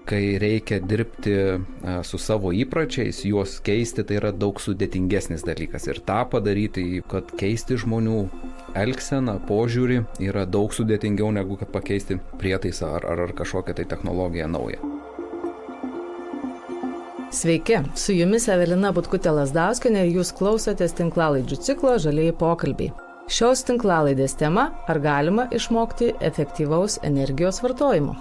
kai reikia dirbti su savo įpročiais, juos keisti, tai yra daug sudėtingesnis dalykas. Ir tą padaryti, kad keisti žmonių elgseną, požiūrį, yra daug sudėtingiau negu kad pakeisti prietaisą ar kažkokią tai technologiją naują. Sveiki, su jumis Evelina Butkutė-Lazdauskienė ir jūs klausotės tinklalaidžių ciklo Žalieji pokalbiai. Šios tinklalaidės tema – ar galima išmokti efektyvaus energijos vartojimo?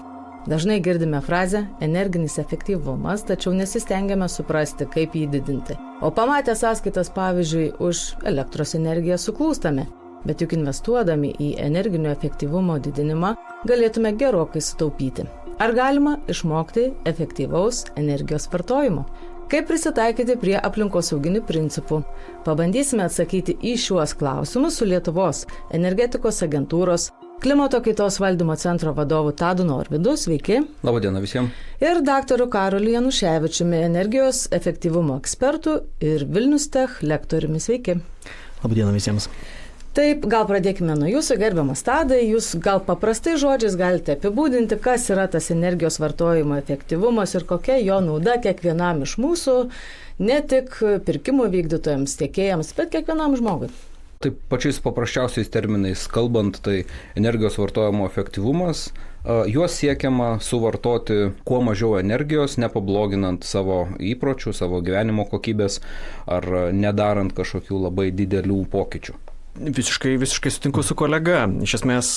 Dažnai girdime frazę energinis efektyvumas, tačiau nesistengiame suprasti, kaip jį didinti. O pamatę sąskaitas, pavyzdžiui, už elektros energiją suklūstame. Bet juk investuodami į energinio efektyvumo didinimą galėtume gerokai sutaupyti. Ar galima išmokti efektyvaus energijos vartojimo? Kaip prisitaikyti prie aplinkosauginių principų? Pabandysime atsakyti į šiuos klausimus su Lietuvos energetikos agentūros Klimato kaitos valdymo centro vadovu Tadu Norvydu. Sveiki. Labadiena visiems. Ir daktaru Karoliu Januševičiumi, energijos efektyvumo ekspertu ir Vilnius Tech lektoriumi. Sveiki. Labadiena visiems. Taip, gal pradėkime nuo jūsų, gerbiamas Tadai. Jūs gal paprastai žodžiais galite apibūdinti, kas yra tas energijos vartojimo efektyvumas ir kokia jo nauda kiekvienam iš mūsų, ne tik pirkimų vykdytojams, tiekėjams, bet kiekvienam žmogui. Taip pačiais paprasčiausiais terminais kalbant, tai energijos vartojimo efektyvumas, juos siekiama suvartoti kuo mažiau energijos, nepabloginant savo įpročių, savo gyvenimo kokybės ar nedarant kažkokių labai didelių pokyčių. Visiškai sutinku su kolega. Iš esmės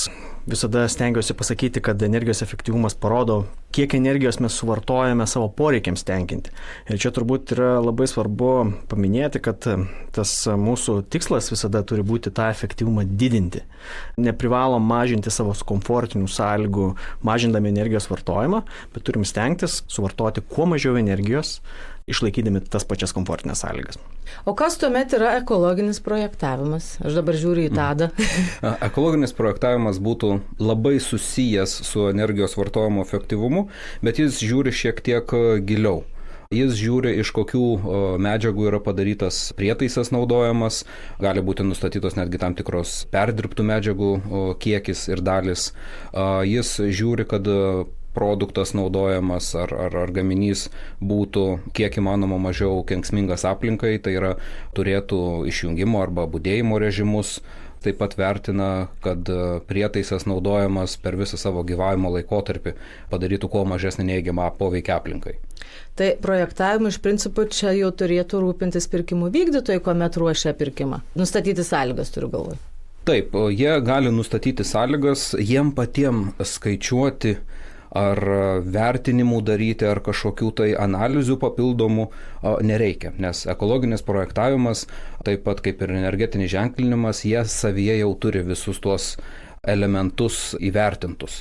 visada stengiuosi pasakyti, kad energijos efektyvumas parodo, kiek energijos mes suvartojame savo poreikiams tenkinti. Ir čia turbūt yra labai svarbu paminėti, kad tas mūsų tikslas visada turi būti tą efektyvumą didinti. Neprivalom mažinti savo komfortinių sąlygų, mažindami energijos vartojimą, bet turim stengtis suvartoti kuo mažiau energijos, išlaikydami tas pačias komfortinės sąlygas. O kas tuomet yra ekologinis projektavimas? Aš dabar žiūriu į Tadą. Ekologinis projektavimas būtų labai susijęs su energijos vartojimo efektyvumu, bet jis žiūri šiek tiek giliau. Jis žiūri, iš kokių medžiagų yra padarytas prietaisas naudojamas, gali būti nustatytos netgi tam tikros perdirbtų medžiagų kiekis ir dalis. Jis žiūri, kad produktas naudojamas ar gaminys būtų kiek įmanoma mažiau kenksmingas aplinkai, tai yra turėtų išjungimo arba budėjimo režimus. Taip pat vertina, kad prietaisas naudojamas per visą savo gyvavimo laikotarpį padarytų kuo mažesnį neigiamą poveikį aplinkai. Tai projektavimu iš principo čia jau turėtų rūpintis pirkimų vykdytojai, kuomet ruošia pirkimą. Nustatyti sąlygas turiu galvoje. Taip, jie gali nustatyti sąlygas, jiem patiem skaičiuoti ar vertinimų daryti, ar kažkokių tai analizių papildomų nereikia, nes ekologinis projektavimas, taip pat kaip ir energetinis ženklinimas, jie savyje jau turi visus tuos elementus įvertintus.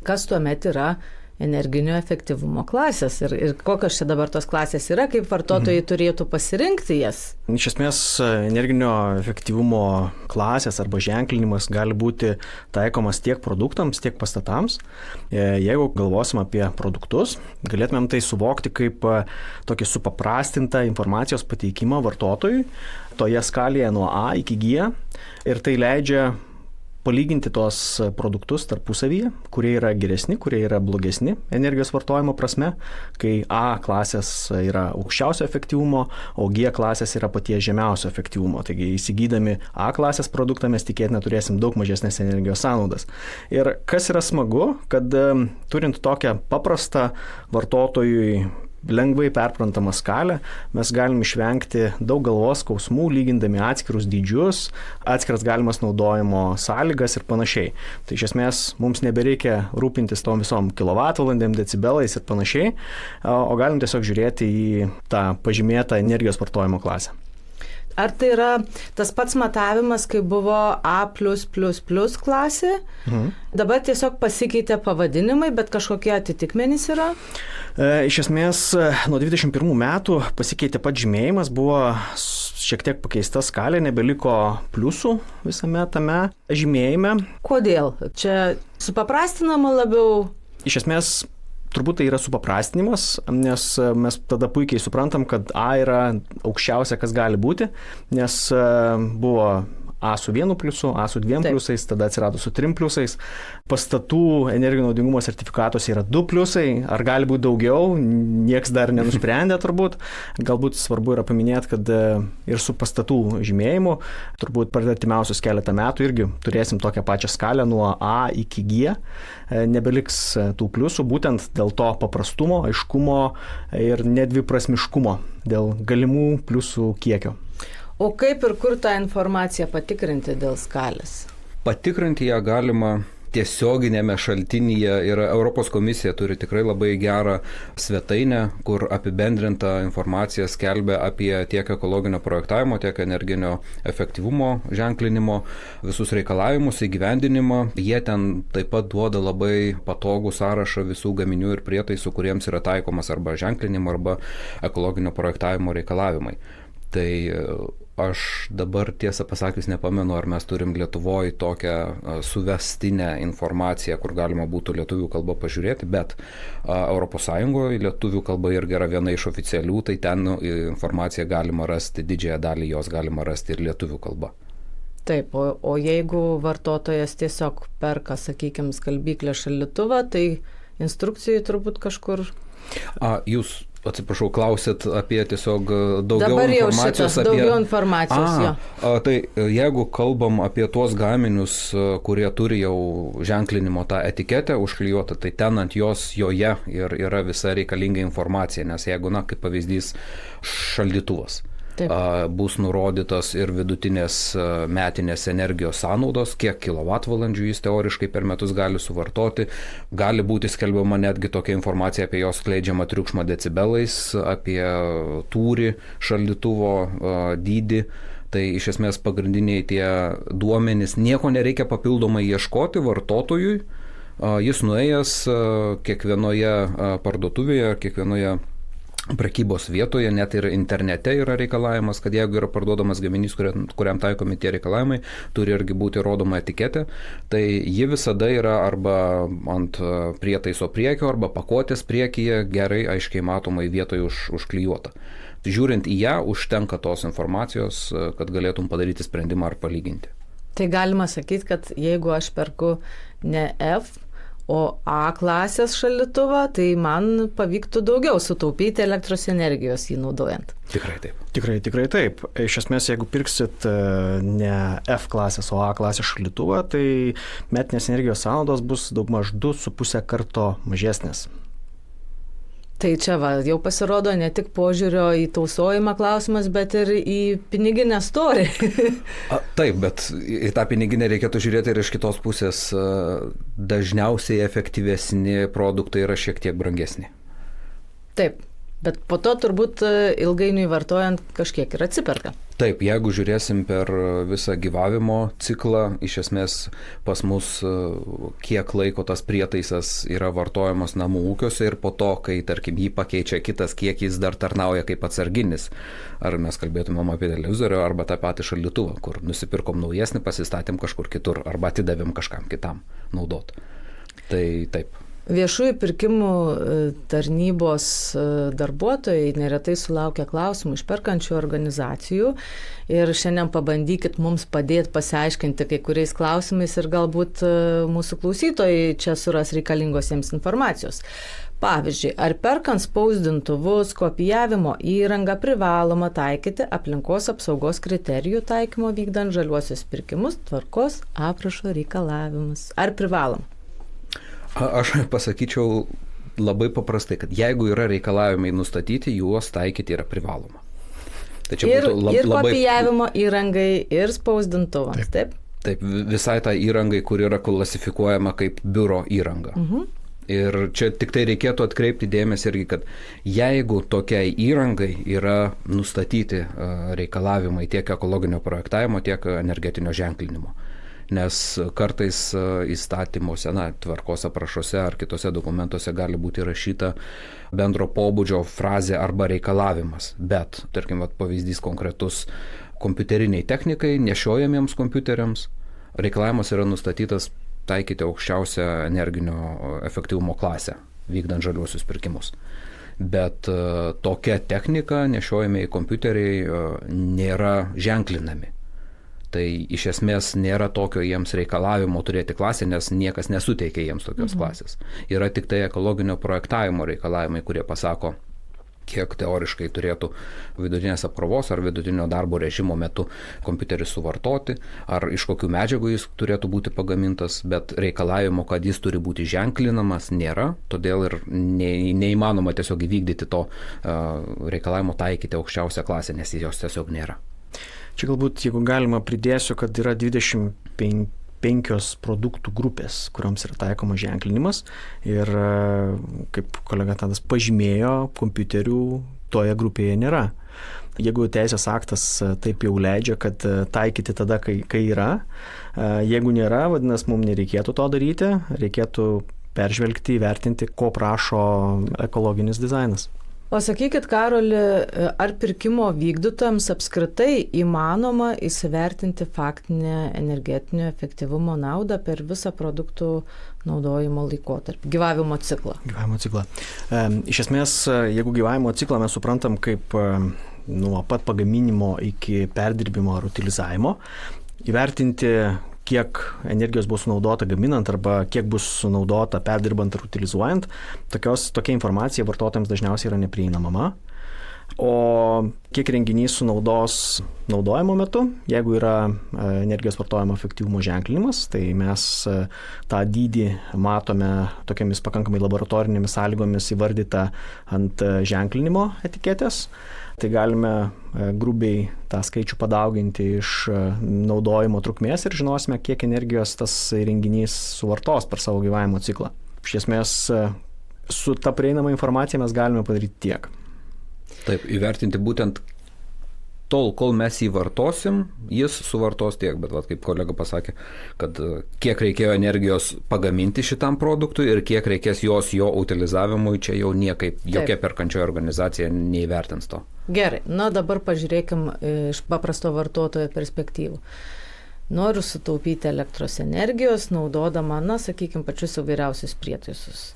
Kas tuomet yra energinio efektyvumo klasės ir kokios čia dabar tos klasės yra, kaip vartotojai turėtų pasirinkti jas? Iš esmės, energinio efektyvumo klasės arba ženklinimas gali būti taikomas tiek produktams, tiek pastatams. Jeigu galvosim apie produktus, galėtumėm tai suvokti kaip tokį supaprastintą informacijos pateikimą vartotojui toje skalėje nuo A iki G, ir tai leidžia palyginti tos produktus tarpusavyje, kurie yra geresni, kurie yra blogesni energijos vartojimo prasme, kai A klasės yra aukščiausio efektyvumo, o G klasės yra paties žemiausio efektyvumo. Taigi įsigydami A klasės produktą mes tikėtina turėsim daug mažesnės energijos sąnaudas. Ir kas yra smagu, kad turint tokią paprastą vartotojui lengvai perprantamą skalę, mes galim išvengti daug galvos skausmų, lygindami atskirus dydžius, atskiras galimas naudojimo sąlygas ir panašiai. Tai iš esmės mums nebereikia rūpintis tom visom kilovatvalandėm, decibelais ir panašiai, o galim tiesiog žiūrėti į tą pažymėtą energijos vartojimo klasę. Ar tai yra tas pats matavimas, kai buvo A+++ klasė? Dabar tiesiog pasikeitė pavadinimai, bet kažkokie atitikmenys yra? Iš esmės, nuo 21 metų pasikeitė pats žymėjimas, buvo šiek tiek pakeista skalė, nebeliko pliusų visame tame žymėjime. Kodėl? Čia supaprastinama labiau? Iš esmės, turbūt tai yra supaprastinimas, nes mes tada puikiai suprantam, kad A yra aukščiausia, kas gali būti, nes buvo A su 1 pliusu, A su 2 pliusais, tada atsirado su 3 pliusais. Pastatų energinio naudingumo sertifikatuose yra 2 pliusai, ar gali būti daugiau, nieks dar nenusprendė turbūt. Galbūt svarbu yra paminėti, kad ir su pastatų žymėjimu, turbūt per artimiausius keletą metų irgi turėsim tokią pačią skalę nuo A iki G. Nebeliks tų pliusų, būtent dėl to paprastumo, aiškumo ir nedviprasmiškumo, dėl galimų pliusų kiekio. O kaip ir kur tą informaciją patikrinti dėl skalės? Patikrinti ją galima tiesioginėme šaltinyje ir Europos komisija turi tikrai labai gerą svetainę, kur apibendrinta informacija skelbia apie tiek ekologinio projektavimo, tiek energinio efektyvumo ženklinimo, visus reikalavimus, įgyvendinimą. Jie ten taip pat duoda labai patogų sąrašą visų gaminių ir prietaisų, kuriems yra taikomas arba ženklinimo, arba ekologinio projektavimo reikalavimai. Tai aš dabar tiesą pasakius nepamenu, ar mes turim Lietuvoje tokią suvestinę informaciją, kur galima būtų lietuvių kalbą pažiūrėti, bet ES lietuvių kalba irgi yra viena iš oficialių, tai ten informaciją galima rasti, didžiąją dalį jos galima rasti ir lietuvių kalba. Taip, o jeigu vartotojas tiesiog perka, sakykime, skalbyklę šaldytuvą, tai instrukcijai turbūt kažkur... Jūs, atsiprašau, klausėt apie tiesiog daugiau dabar informacijos. Daugiau informacijos, jo. Tai jeigu kalbam apie tuos gaminius, kurie turi jau ženklinimo tą etiketę užklijuotą, tai ten ant jos joje ir yra visa reikalinga informacija, nes jeigu, kaip pavyzdys, šaldytuvas. Bus nurodytas ir vidutinės metinės energijos sąnaudos, kiek kilovatvalandžių jis teoriškai per metus gali suvartoti. Gali būti skelbiama netgi tokia informacija apie jos skleidžiamą triukšmą decibelais, apie tūrį šaldytuvo dydį. Tai iš esmės pagrindiniai tie duomenys, nieko nereikia papildomai ieškoti vartotojui. Jis nuėjęs kiekvienoje parduotuvėje, kiekvienoje prekybos vietoje, net ir internete yra reikalavimas, kad jeigu yra parduodamas gaminys, kuriam taikomi tie reikalavimai, turi irgi būti rodoma etiketė, tai ji visada yra arba ant prietaiso priekio, arba pakuotės priekyje gerai aiškiai matomai vietoje užklijuota. Žiūrint į ją, užtenka tos informacijos, kad galėtum padaryti sprendimą ar palyginti. Tai galima sakyti, kad jeigu aš perku ne F, o A klasės šaldytuvą, tai man pavyktų daugiau sutaupyti elektros energijos jį naudojant. Tikrai taip. Tikrai taip. Iš esmės, jeigu pirksit ne F klasės, o A klasės šaldytuvą, tai metinės energijos sąnaudos bus daugmaž 2,5 karto mažesnės. Tai čia jau pasirodo ne tik požiūrio į tausojimą klausimas, bet ir į piniginę storį. Taip, bet į tą piniginę reikėtų žiūrėti ir iš kitos pusės. Dažniausiai efektyvesni produktai yra šiek tiek brangesni. Taip, bet po to turbūt ilgainiui vartojant kažkiek ir atsiperka. Taip, jeigu žiūrėsim per visą gyvavimo ciklą, iš esmės pas mus kiek laiko tas prietaisas yra vartojamas namų ūkiuose ir po to, kai tarkim jį pakeičia kitas, kiek jis dar tarnauja kaip atsarginis. Ar mes kalbėtumėm apie televizorių arba tą patį šaldytuvą, kur nusipirkom naujesnį, pasistatėm kažkur kitur arba atidavėm kažkam kitam naudot. Tai taip. Viešųjų pirkimų tarnybos darbuotojai neretai sulaukia klausimų iš perkančių organizacijų ir šiandien pabandykit mums padėti pasiaiškinti kai kuriais klausimais ir galbūt mūsų klausytojai čia suras reikalingos jiems informacijos. Pavyzdžiui, ar perkant spausdintuvus, kopijavimo įrangą privaloma taikyti aplinkos apsaugos kriterijų taikymo vykdant žaliuosius pirkimus, tvarkos aprašo reikalavimus? Ar privaloma? Aš pasakyčiau labai paprastai, kad jeigu yra reikalavimai nustatyti, juos taikyti yra privaloma. Tai ir kopijavimo įrangai, ir spausdintuvams, taip? Taip, visai tą įrangai, kur yra klasifikuojama kaip biuro įranga. Ir čia tik tai reikėtų atkreipti dėmesį irgi, kad jeigu tokiai įrangai yra nustatyti reikalavimai tiek ekologinio projektavimo, tiek energetinio ženklinimo. Nes kartais įstatymuose, tvarkos aprašuose ar kitose dokumentuose gali būti rašyta bendro pobūdžio frazė arba reikalavimas. Bet, tarkim, pavyzdys konkretus kompiuteriniai technikai, nešiojamiems kompiuteriams, reikalavimas yra nustatytas taikyti aukščiausią energinio efektyvumo klasę, vykdant žaliuosius pirkimus. Bet tokia technika, nešiojamieji kompiuteriai nėra ženklinami. Tai iš esmės nėra tokio jiems reikalavimo turėti klasę, nes niekas nesuteikia jiems tokios klasės. Yra tik tai ekologinio projektavimo reikalavimai, kurie pasako, kiek teoriškai turėtų vidutinės apkrovos ar vidutinio darbo režimo metu kompiuteris suvartoti, ar iš kokių medžiagų jis turėtų būti pagamintas, bet reikalavimo, kad jis turi būti ženklinamas, nėra, todėl ir neįmanoma tiesiog įvykdyti to reikalavimo taikyti aukščiausią klasę, nes jos tiesiog nėra. Čia galbūt, jeigu galima, pridėsiu, kad yra 25 produktų grupės, kuriuoms yra taikoma ženklinimas ir, kaip kolega Tadas pažymėjo, kompiuterių toje grupėje nėra. Jeigu teisės aktas taip jau leidžia, kad taikyti tada, kai yra, jeigu nėra, vadinasi, mums nereikėtų to daryti, reikėtų peržvelgti, įvertinti, ko prašo ekologinis dizainas. O sakykit, Karoli, ar pirkimo vykdytojams apskritai įmanoma įsivertinti faktinę energetinio efektyvumo naudą per visą produktų naudojimo laikotarpį, gyvavimo ciklą? Gyvavimo ciklą. Iš esmės, jeigu gyvavimo ciklą mes suprantam kaip nuo pat pagaminimo iki perdirbimo ar utilizavimo, įvertinti, kiek energijos bus sunaudota gaminant arba kiek bus sunaudota perdirbant ar utilizuojant, tokia informacija vartotojams dažniausiai yra neprieinama. O kiek renginys sunaudos naudojimo metu, jeigu yra energijos vartojimo efektyvumo ženklinimas, tai mes tą dydį matome tokiamis pakankamai laboratorinėmis sąlygomis įvardytą ant ženklinimo etiketės. Tai galime grubiai tą skaičių padauginti iš naudojimo trukmės ir žinosime, kiek energijos tas įrenginys suvartos per savo gyvavimo ciklą. Iš esmės, su ta prieinama informacija mes galime padaryti tiek. Taip, įvertinti būtent tol, kol mes jį vartosim, jis suvartos tiek, bet kaip kolega pasakė, kad kiek reikėjo energijos pagaminti šitam produktui ir kiek reikės jo utilizavimui, čia jau niekaip jokia perkančioji organizacija neįvertins to. Gerai, dabar pažiūrėkim iš paprasto vartotojo perspektyvų. Noriu sutaupyti elektros energijos, naudodama, sakykime, pačius įvairiausius prietaisus.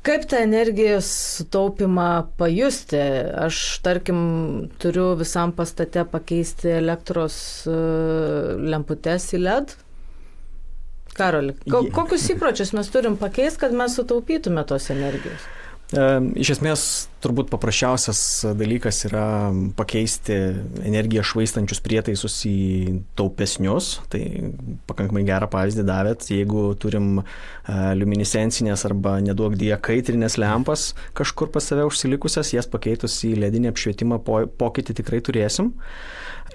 Kaip tą energijos sutaupimą pajusti? Aš, tarkim, turiu visam pastate pakeisti elektros lemputes į LED. Karoli, kokius įpročius mes turim pakeisti, kad mes sutaupytume tos energijos? Iš esmės, turbūt paprasčiausias dalykas yra pakeisti energiją švaistančius prietaisus į taupesnius. Tai pakankamai gerą pavyzdį davėt. Jeigu turim liuminescencinės arba neduok die kaitrinės lempas kažkur pas save užsilikusias, jas pakeitus į ledinį apšvietimą pokytį tikrai turėsim.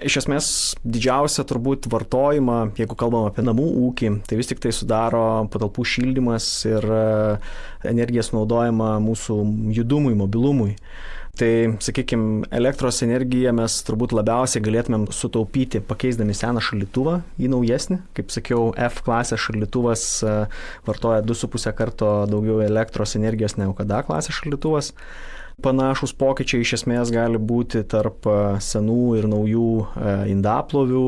Iš esmės, didžiausia turbūt vartojimą, jeigu kalbam apie namų ūkį, tai vis tik tai sudaro patalpų šildymas ir energija sunaudojama mūsų judumui, mobilumui. Tai, sakykime, elektros energiją mes turbūt labiausiai galėtumėm sutaupyti pakeisdami seną šaldytuvą į naujesnį. Kaip sakiau, F klasės šaldytuvas vartoja 2,5 karto daugiau elektros energijos negu kad A klasės šaldytuvas. Panašus pokyčiai iš esmės gali būti tarp senų ir naujų indaplovių,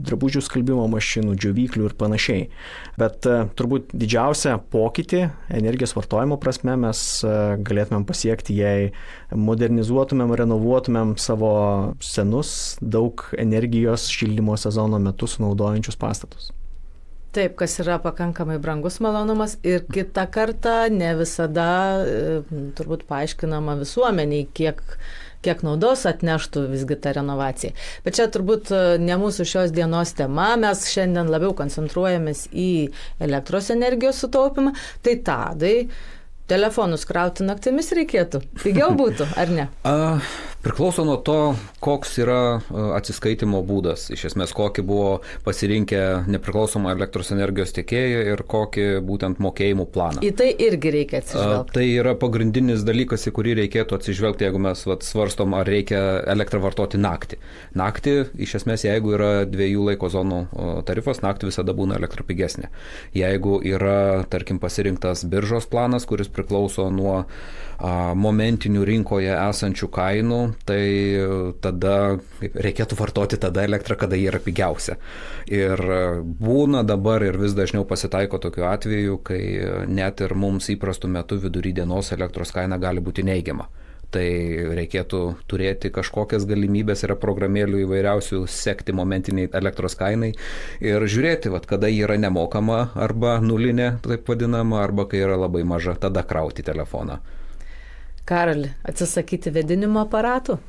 drabužių skalbimo mašinų, džiovyklių ir panašiai. Bet turbūt didžiausią pokytį energijos vartojimo prasme mes galėtumėm pasiekti, jei modernizuotumėm, renovuotumėm savo senus, daug energijos šildymo sezono metu sunaudojančius pastatus. Taip, kas yra pakankamai brangus malonumas ir kitą kartą ne visada turbūt paaiškinama visuomeniai, kiek naudos atneštų visgi ta renovacija. Bet čia turbūt ne mūsų šios dienos tema, mes šiandien labiau koncentruojamės į elektros energijos sutaupimą. Tai Tadai, telefonus krauti naktimis reikėtų? Pigiau būtų, ar ne? Priklauso nuo to, koks yra atsiskaitimo būdas. Iš esmės, kokį buvo pasirinkę nepriklausomą elektros energijos tiekėją ir kokį būtent mokėjimų planą. Į tai irgi reikia atsižvelgti. Tai yra pagrindinis dalykas, į kurį reikėtų atsižvelgti, jeigu mes svarstom, ar reikia elektrą vartoti naktį. Naktį, iš esmės, jeigu yra 2 laiko zonų tarifas, naktį visada būna elektra pigesnė. Jeigu yra, tarkim, pasirinktas biržos planas, kuris priklauso nuo momentinių rinkoje esančių kainų, tai tada reikėtų vartoti tada elektrą, kada jie yra pigiausia. Ir būna dabar ir vis dažniau pasitaiko tokiu atveju, kai net ir mums įprastų metu vidury dienos elektros kaina gali būti neigiama. Tai reikėtų turėti kažkokias galimybės, yra programėlių įvairiausių, sekti momentiniai elektros kainai ir žiūrėti, kada ji yra nemokama arba nulinė, taip vadinama, arba kai yra labai maža, tada krauti telefoną. Karoli, atsisakyti vėdinimo aparatų?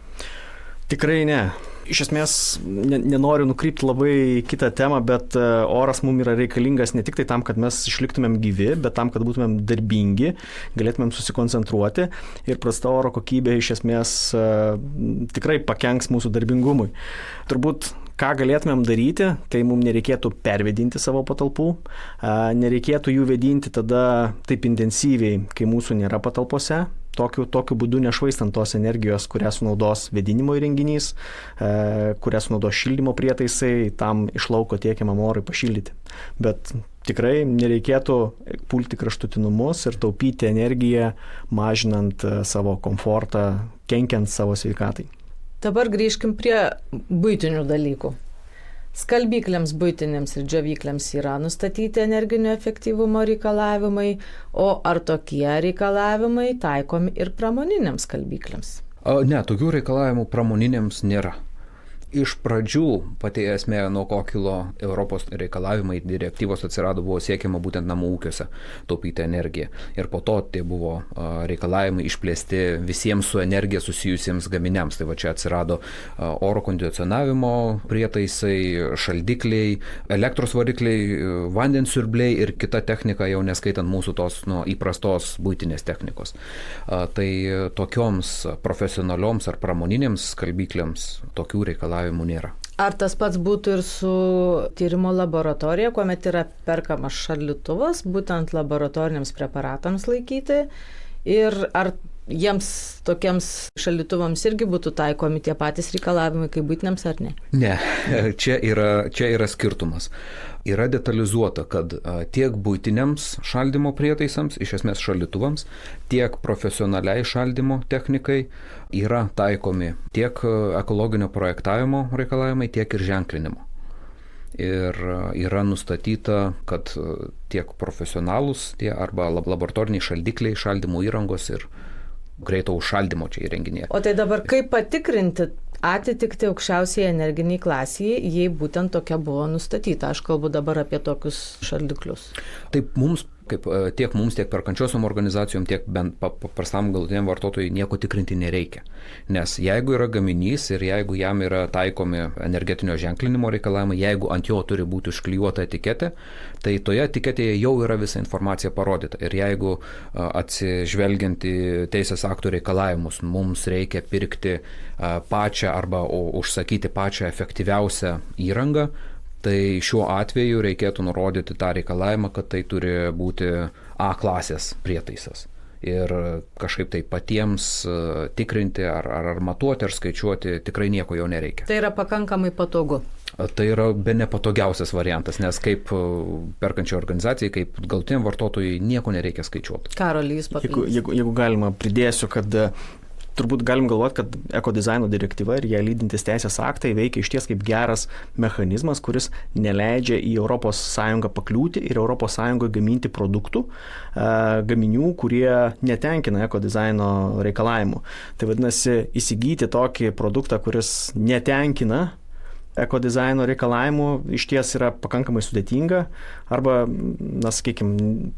Tikrai ne. Iš esmės, nenoriu nukrypti labai į kitą temą, bet oras mums yra reikalingas ne tik tai tam, kad mes išliktumėm gyvi, bet tam, kad būtumėm darbingi, galėtumėm susikoncentruoti ir prasta oro kokybė iš esmės tikrai pakenks mūsų darbingumui. Turbūt, ką galėtumėm daryti, tai mums nereikėtų pervėdinti savo patalpų, nereikėtų jų vėdinti tada taip intensyviai, kai mūsų nėra patalpose. Tokiu būdu nešvaistant tos energijos, kurią sunaudos vėdinimo įrenginys, kurią sunaudos šildymo prietaisai, tam iš lauko tiekiamam orui pašildyti. Bet tikrai nereikėtų pulti kraštutinumus ir taupyti energiją, mažinant savo komfortą, kenkiant savo sveikatai. Dabar grįžkim prie buitinių dalykų. Skalbyklėms buitinėms ir džiovyklėms yra nustatyti energinio efektyvumo reikalavimai, o ar tokie reikalavimai taikomi ir pramoninėms skalbyklėms? Ne, tokių reikalavimų pramoninėms nėra. Iš pradžių pati esmė, nuo ko kilo Europos reikalavimai, direktyvos atsirado, buvo siekiama būtent namų ūkiuose taupyti energiją. Ir po to tai buvo reikalavimai išplėsti visiems su energija susijusiems gaminiams. Tai va čia atsirado oro kondicionavimo prietaisai, šaldikliai, elektros varikliai, vandensiurbliai ir kita technika, jau neskaitant mūsų tos įprastos buitinės technikos. Tai tokioms profesionalioms ar pramoninėms skalbyklėms tokių reikalavimų nėra. Ar tas pats būtų ir su tyrimo laboratorija, kuomet yra perkamas šaldytuvas, būtent laboratoriniams preparatams laikyti, ir ar jiems tokiems šaldytuvams irgi būtų taikomi tie patys reikalavimai kaip buitiniams ar ne? Ne, čia yra skirtumas. Yra detalizuota, kad tiek buitiniams šaldymo prietaisams, iš esmės šaldytuvams, tiek profesionaliai šaldymo technikai yra taikomi tiek ekologinio projektavimo reikalavimai, tiek ir ženklinimo. Ir yra nustatyta, kad tiek profesionalūs, arba laboratoriniai šaldikliai, šaldymo įrangos ir greito užšaldymo čia įrenginėje. O tai dabar kaip patikrinti atitikti aukščiausiai energiniai klasijai, jei būtent tokia buvo nustatyta? Aš kalbu dabar apie tokius šaldiklius. Taip, tiek mums, tiek perkančiosiom organizacijom, tiek bent paprastam galutiniam vartotojui nieko tikrinti nereikia. Nes jeigu yra gaminys ir jeigu jam yra taikomi energetinio ženklinimo reikalavimai, jeigu ant jo turi būti užklijuota etiketė, tai toje etiketėje jau yra visa informacija parodyta. Ir jeigu atsižvelgiant į teisės aktų reikalavimus, mums reikia pirkti pačią arba užsakyti pačią efektyviausią įrangą, tai šiuo atveju reikėtų nurodyti tą reikalavimą, kad tai turi būti A klasės prietaisas. Ir kažkaip tai patiems tikrinti ar matuoti, ar skaičiuoti tikrai nieko jau nereikia. Tai yra pakankamai patogu. Tai yra be nepatogiausias variantas, nes kaip perkančiai organizacijai, kaip galutiniam vartotojui nieko nereikia skaičiuoti. Karoli, jūs papildysite. Jeigu galima, pridėsiu, kad turbūt galim galvoti, kad ekodizaino direktyva ir ją lydintis teisės aktai veikia išties kaip geras mechanizmas, kuris neleidžia į ES pakliūti ir ES gaminti produktų, gaminių, kurie netenkina ekodizaino reikalavimų. Tai vadinasi, įsigyti tokį produktą, kuris netenkina ekodizaino reikalavimų, išties yra pakankamai sudėtinga arba, sakykime,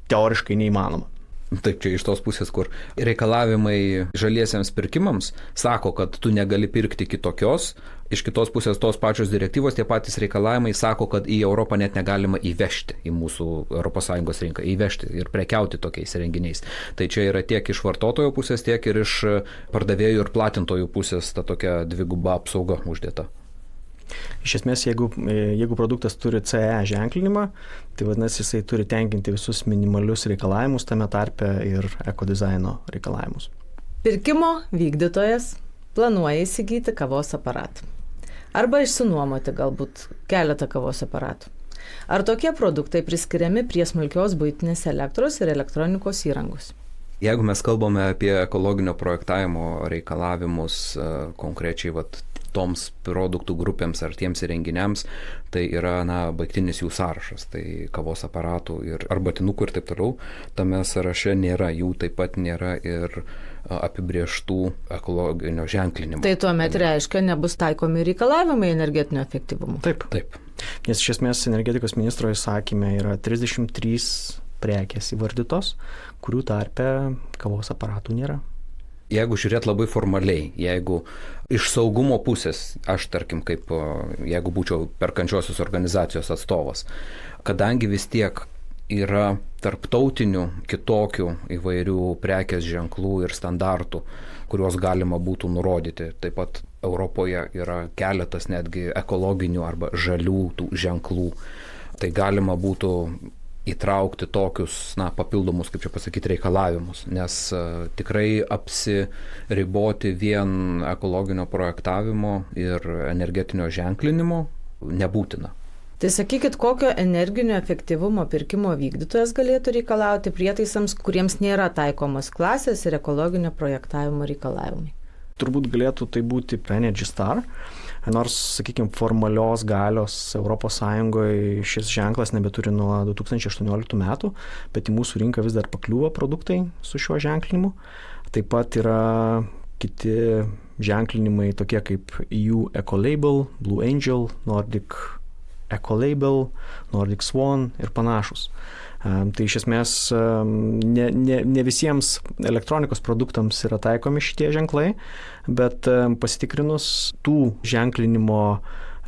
teoriškai neįmanoma. Taip, čia iš tos pusės, kur reikalavimai žaliesiems pirkimams sako, kad tu negali pirkti kitokios, iš kitos pusės tos pačios direktyvos, tie patys reikalavimai sako, kad į Europą net negalima įvežti į mūsų ES rinką, įvežti ir prekiauti tokiais renginiais. Tai čia yra tiek iš vartotojo pusės, tiek ir iš pardavėjų ir platintojų pusės ta tokia dviguba apsauga uždėta. Iš esmės, jeigu produktas turi CE ženklinimą, tai vadinasi, jisai turi tenkinti visus minimalius reikalavimus, tame tarpe ir ekodizaino reikalavimus. Pirkimo vykdytojas planuoja įsigyti kavos aparatą. Arba išsinuomoti galbūt keletą kavos aparatų. Ar tokie produktai priskiriami prie smulkios buitinės elektros ir elektronikos įrangos? Jeigu mes kalbame apie ekologinio projektavimo reikalavimus, konkrečiai toms produktų grupėms ar tiems įrenginiams, tai yra baigtinis jų sąrašas. Tai kavos aparatų ir arbatinukų ir taip toliau tame sąraše nėra, jų taip pat nėra ir apibrieštų ekologinio ženklinimo. Tai tuomet reiškia, nebus taikomi reikalavimai energetinio efektyvumo. Taip. Nes iš esmės energetikos ministro įsakyme yra 33 prekės įvardytos, kurių tarpe kavos aparatų nėra. Jeigu žiūrėt labai formaliai, jeigu iš saugumo pusės, aš tarkim, jeigu būčiau perkančiosios organizacijos atstovas, kadangi vis tiek yra tarptautinių kitokių įvairių prekės ženklų ir standartų, kuriuos galima būtų nurodyti. Taip pat Europoje yra keletas netgi ekologinių arba žalių tų ženklų. Tai galima būtų įtraukti tokius, papildomus, kaip čia pasakyti, reikalavimus, nes tikrai apsiriboti vien ekologinio projektavimo ir energetinio ženklinimo nebūtina. Tai sakykit, kokio energinio efektyvumo pirkimo vykdytojas galėtų reikalauti prietaisams, kuriems nėra taikomas klasės ir ekologinio projektavimo reikalavimai? Turbūt galėtų tai būti Energy Star, nors, sakykime, formalios galios ES šis ženklas nebeturi nuo 2018 metų, bet į mūsų rinką vis dar pakliūva produktai su šiuo ženklinimu. Taip pat yra kiti ženklinimai tokie kaip EU Ecolabel, Blue Angel, Nordic Ecolabel, Nordic Swan ir panašus. Tai iš esmės ne visiems elektronikos produktams yra taikomi šitie ženklai, bet pasitikrinus tų ženklinimo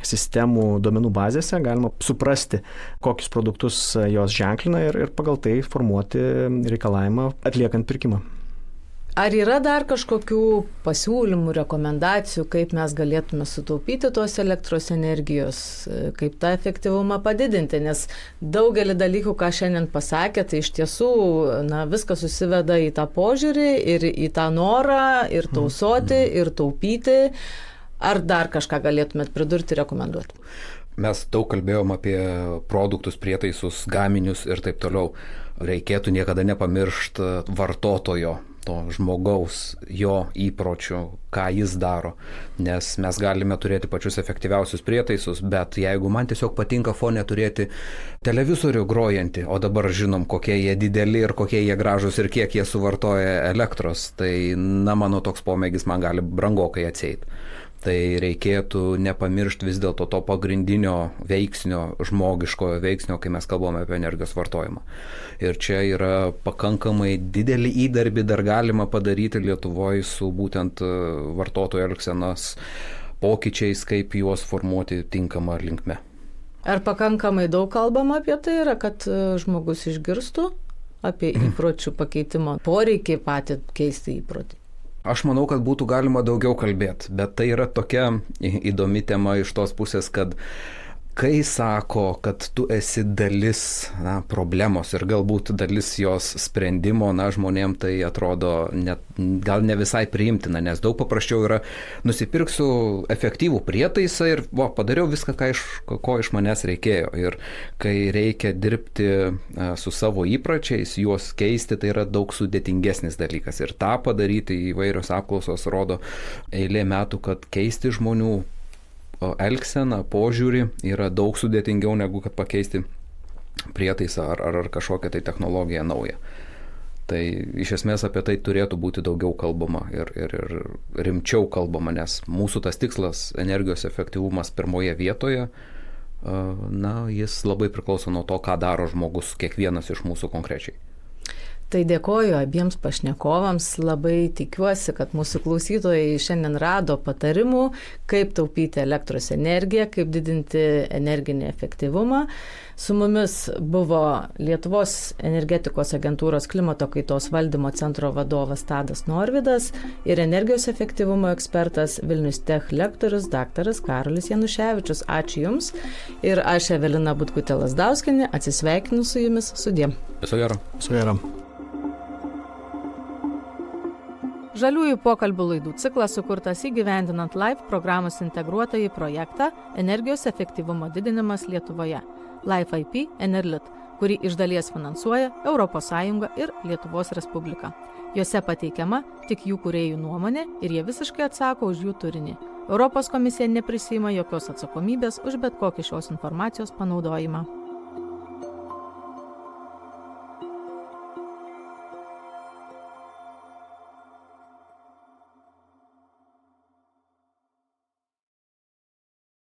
sistemų duomenų bazėse galima suprasti, kokius produktus jos ženklina ir pagal tai formuoti reikalavimą atliekant pirkimą. Ar yra dar kažkokių pasiūlymų, rekomendacijų, kaip mes galėtume sutaupyti tos elektros energijos, kaip tą efektyvumą padidinti? Nes daugelį dalykų, ką šiandien pasakė, tai iš tiesų viskas susiveda į tą požiūrį ir į tą norą ir tausoti, ir taupyti. Ar dar kažką galėtumėt pridurti, rekomenduoti? Mes daug kalbėjom apie produktus, prietaisus, gaminius ir taip toliau. Reikėtų niekada nepamiršti vartotojo, to žmogaus, jo įpročių, ką jis daro, nes mes galime turėti pačius efektyviausius prietaisus, bet jeigu man tiesiog patinka fone turėti televizorių grojantį, o dabar žinom, kokie jie dideli ir kokie jie gražus ir kiek jie suvartoja elektros, tai mano toks pomėgis man gali brangokai atseit. Tai reikėtų nepamiršti vis dėlto to pagrindinio veiksnio, žmogiškojo veiksnio, kai mes kalbame apie energijos vartojimą. Ir čia yra pakankamai didelį įdarbį dar galima padaryti Lietuvoje su būtent vartotojų elgsenos pokyčiais, kaip juos formuoti tinkamą linkme. Ar pakankamai daug kalbama apie tai yra, kad žmogus išgirstų apie įpročių pakeitimo poreikį patį keisti įprotį? Aš manau, kad būtų galima daugiau kalbėti, bet tai yra tokia įdomi tema iš tos pusės, kad kai sako, kad tu esi dalis problemos ir galbūt dalis jos sprendimo, žmonėm tai atrodo gal ne visai priimtina, nes daug paprasčiau yra nusipirksiu efektyvų prietaisą ir padariau viską, ko iš manęs reikėjo. Ir kai reikia dirbti su savo įpročiais, juos keisti, tai yra daug sudėtingesnis dalykas. Ir tą padaryti įvairios apklausos rodo eilė metų, kad keisti žmonių elgseną, požiūrį yra daug sudėtingiau negu kad pakeisti prietaisą ar kažkokią tai technologiją naują. Tai iš esmės apie tai turėtų būti daugiau kalbama ir rimčiau kalbama, nes mūsų tas tikslas energijos efektyvumas pirmoje vietoje, jis labai priklauso nuo to, ką daro žmogus, kiekvienas iš mūsų konkrečiai. Tai dėkoju abiems pašnekovams, labai tikiuosi, kad mūsų klausytojai šiandien rado patarimų, kaip taupyti elektros energiją, kaip didinti energinį efektyvumą. Su mumis buvo Lietuvos energetikos agentūros klimato kaitos valdymo centro vadovas Tadas Norvydas ir energijos efektyvumo ekspertas Vilnius Tech lektorius daktaras Karolis Januševičius. Ačiū Jums ir aš Evelina Butkutė-Lazdauskienė atsisveikinu su Jumis. Sudie. Viso gero. Viso gero. Žaliųjų pokalbių laidų ciklas sukurtas įgyvendinant LIFE programos integruotąjį projektą Energijos efektyvumo didinimas Lietuvoje LIFE IP Enerlit, kurį iš dalies finansuoja ES ir Lietuvos Respublika. Juose pateikiama tik jų kūrėjų nuomonė ir jie visiškai atsako už jų turinį. Europos komisija neprisima jokios atsakomybės už bet kokį šios informacijos panaudojimą.